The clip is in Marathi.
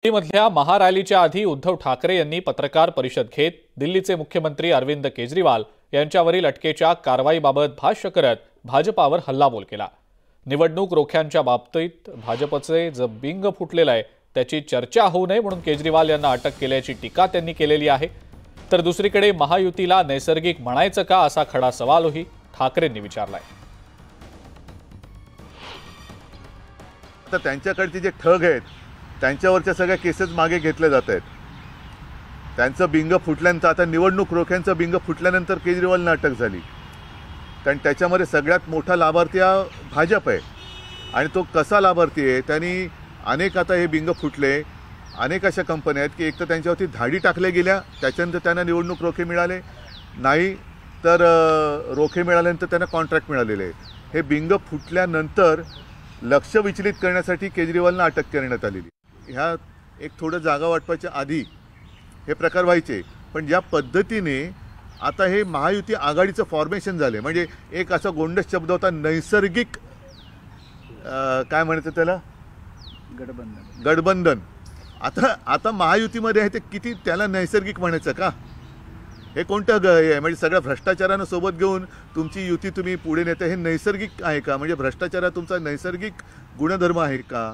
दिल्लीमधल्या महारॅलीच्या आधी उद्धव ठाकरे यांनी पत्रकार परिषद घेत दिल्लीचे मुख्यमंत्री अरविंद केजरीवाल यांच्यावरील अटकेच्या कारवाईबाबत भाष्य करत भाजपावर हल्लाबोल केला। निवडणूक रोख्यांच्या बाबतीत भाजपचे जे बिंग फुटलेलं आहे त्याची चर्चा होऊ नये म्हणून केजरीवाल यांना अटक केल्याची टीका त्यांनी केलेली आहे। तर दुसरीकडे महायुतीला नैसर्गिक म्हणायचं का असा खडा सवालही ठाकरेंनी विचारलाय। तर त्यांच्याकडचे जे ठग आहेत त्यांच्यावरच्या सगळ्या केसेस मागे घेतल्या जात आहेत। त्यांचं बिंग फुटल्यानंतर आता निवडणूक रोख्यांचं बिंग फुटल्यानंतर केजरीवालना अटक झाली, कारण त्याच्यामध्ये सगळ्यात मोठा लाभार्थी हा भाजप आहे आणि तो कसा लाभार्थी आहे। त्यांनी अनेक आता हे बिंग फुटले, अनेक अशा कंपन्या आहेत की एक तर त्यांच्यावरती धाडी टाकल्या गेल्या, त्याच्यानंतर त्यांना निवडणूक रोखे मिळाले नाही, तर रोखे मिळाल्यानंतर त्यांना कॉन्ट्रॅक्ट मिळालेले। हे बिंग फुटल्यानंतर लक्ष विचलित करण्यासाठी केजरीवालना अटक करण्यात आलेली। ह्या एक थोडं जागा वाटपाच्या आधी हे प्रकार व्हायचे, पण ज्या पद्धतीने आता हे महायुती आघाडीचं फॉर्मेशन झाले, म्हणजे एक असा गोंडस शब्द होता नैसर्गिक, काय म्हणायचं त्याला, गठबंधन। आता महायुतीमध्ये आहे ते किती त्याला नैसर्गिक म्हणायचं का? हे कोणतं आहे? म्हणजे सगळ्या भ्रष्टाचारानं सोबत घेऊन तुमची युती तुम्ही पुढे नेता, हे नैसर्गिक आहे का? म्हणजे भ्रष्टाचार तुमचा नैसर्गिक गुणधर्म आहे का?